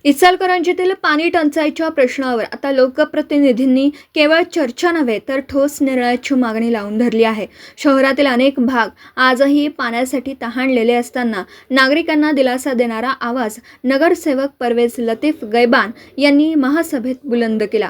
इचलकरंजीतील पाणी टंचाईच्या प्रश्नावर आता लोकप्रतिनिधींनी केवळ चर्चा नव्हे तर ठोस निर्णयाची मागणी लावून धरली आहे। शहरातील अनेक भाग आजही पाण्यासाठी तहानलेले असताना नागरिकांना दिलासा देणारा आवाज नगरसेवक परवेज लतीफ गैबान यांनी महासभेत बुलंद केला।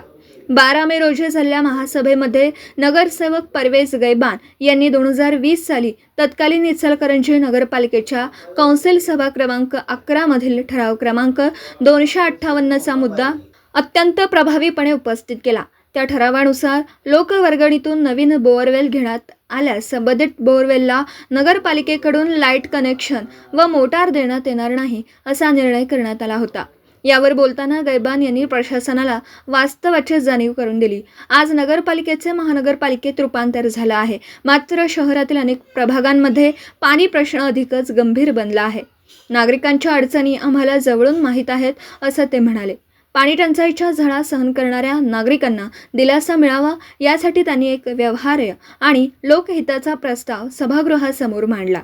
12 मे रोजी झालेल्या महासभेमध्ये नगरसेवक परवेज गैबान यांनी 2020 साली तत्कालीन इचलकरंजी नगरपालिकेच्या कौन्सिल सभा क्रमांक 11 मधील ठराव क्रमांक 258 चा मुद्दा अत्यंत प्रभावीपणे उपस्थित केला। त्या ठरावानुसार लोकवर्गणीतून नवीन बोअरवेल घेण्यात आल्यास संबंधित बोअरवेलला नगरपालिकेकडून लाईट कनेक्शन व मोटार देण्यात येणार नाही असा निर्णय करण्यात आला होता। यावर बोलताना गैबान यांनी प्रशासनाला वास्तवाची जाणीव करून दिली। आज नगरपालिकेचे महानगरपालिकेत रूपांतर झालं आहे, मात्र शहरातील अनेक प्रभागांमध्ये पाणी प्रश्न अधिकच गंभीर बनला आहे। नागरिकांच्या अडचणी आम्हाला जवळून माहीत आहेत असं ते म्हणाले। पाणी टंचाईच्या झळा सहन करणाऱ्या नागरिकांना दिलासा मिळावा यासाठी त्यांनी एक व्यवहार्य आणि लोकहिताचा प्रस्ताव सभागृहासमोर मांडला।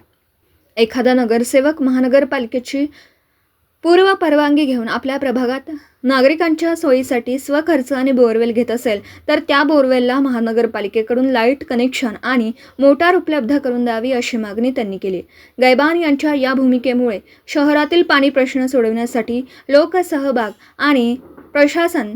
एखादा नगरसेवक महानगरपालिकेची पूर्व परवानगी घेऊन आपल्या प्रभागात नागरिकांच्या सोयीसाठी स्वखर्चाने बोअरवेल घेत असेल तर त्या बोअरवेलला महानगरपालिकेकडून लाईट कनेक्शन आणि मोटार उपलब्ध करून द्यावी अशी मागणी त्यांनी केली। गैबान यांच्या या भूमिकेमुळे शहरातील पाणी प्रश्न सोडवण्यासाठी लोकसहभाग आणि प्रशासन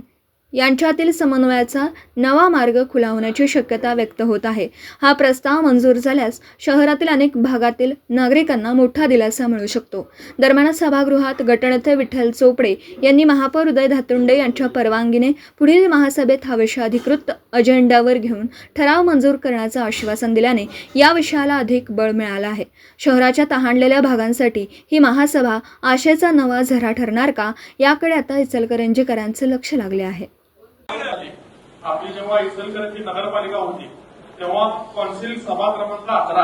यांच्यातील समन्वयाचा नवा मार्ग खुला होण्याची शक्यता व्यक्त होत आहे। हा प्रस्ताव मंजूर झाल्यास शहरातील अनेक भागातील नागरिकांना मोठा दिलासा मिळू शकतो। दरम्यान सभागृहात गटनेते विठ्ठल चोपडे यांनी महापौर उदय धातुंडे यांच्या परवानगीने पुढील महासभेत हा विषय अधिकृत अजेंड्यावर घेऊन ठराव मंजूर करण्याचं आश्वासन दिल्याने या विषयाला अधिक बळ मिळालं आहे। शहराच्या तहानलेल्या भागांसाठी ही महासभा आशेचा नवा झरा ठरणार का, याकडे आता इचलकरंजीकरांचे लक्ष लागले आहे। आपली जेव्हा इचलकरंजी नगरपालिका होती तेव्हा कौन्सिल सभा क्रमांक 11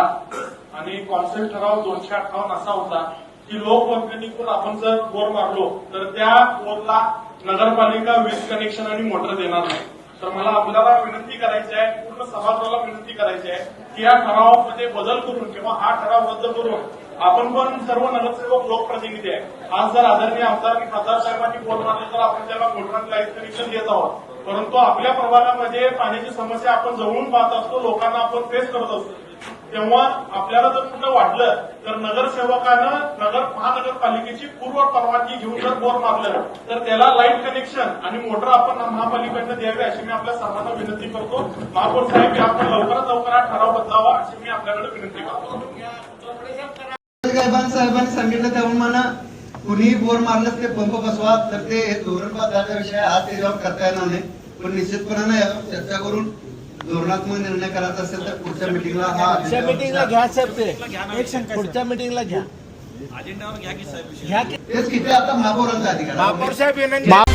आणि कौन्सिल ठराव 258 असा होता की लोकवर्गणीतून आपण जर बोर मारलो तर त्या बोरला नगरपालिका वीज कनेक्शन आणि मोटर देणार नाही। तर मला आपल्याला विनंती करायची आहे, पूर्ण सभागृहाला विनंती करायची आहे की या ठरावामध्ये बदल करून किंवा हा ठराव रद्द करून आपण पण सर्व नगरसेवक लोकप्रतिनिधी आहे। आज जर आदरणीय आमदार खासदार साहेबांनी बोर मारले तर आपण त्याला मोटर लाईट कनेक्शन देत आहोत, परंतु आपल्या प्रभागामध्ये पाण्याची समस्या आपण जवळून पाहत असतो, लोकांना आपण फेस करत असतो। तेव्हा आपल्याला जर कुठं वाटलं तर नगरसेवकानं महानगरपालिकेची पूर्व परवानगी घेऊन जर बोर मारलं तर त्याला लाईट कनेक्शन आणि मोटर आपण महापालिकेकडनं द्यावी अशी मी आपल्या सर्वांना विनंती करतो। महापौर साहेब आपण लवकरात लवकर हा ठराव बदलावा अशी मी आपल्याकडे विनंती करतो। साहेबांनी सांगितलं त्याप्रमाणे कुणीही बोर मारलं ते पंप बसवा, तर ते धोरण बदलाचा विषय आज त्याच्यावर करता येणार नाही, पण निश्चितपणे चर्चा करून धोरणात्मक निर्णय करायचा असेल तर पुढच्या मिटिंगला घ्या साहेब, पुढच्या मिटिंगला घ्या, तेच किती आता महापौरांचा अधिकार महापौर साहेब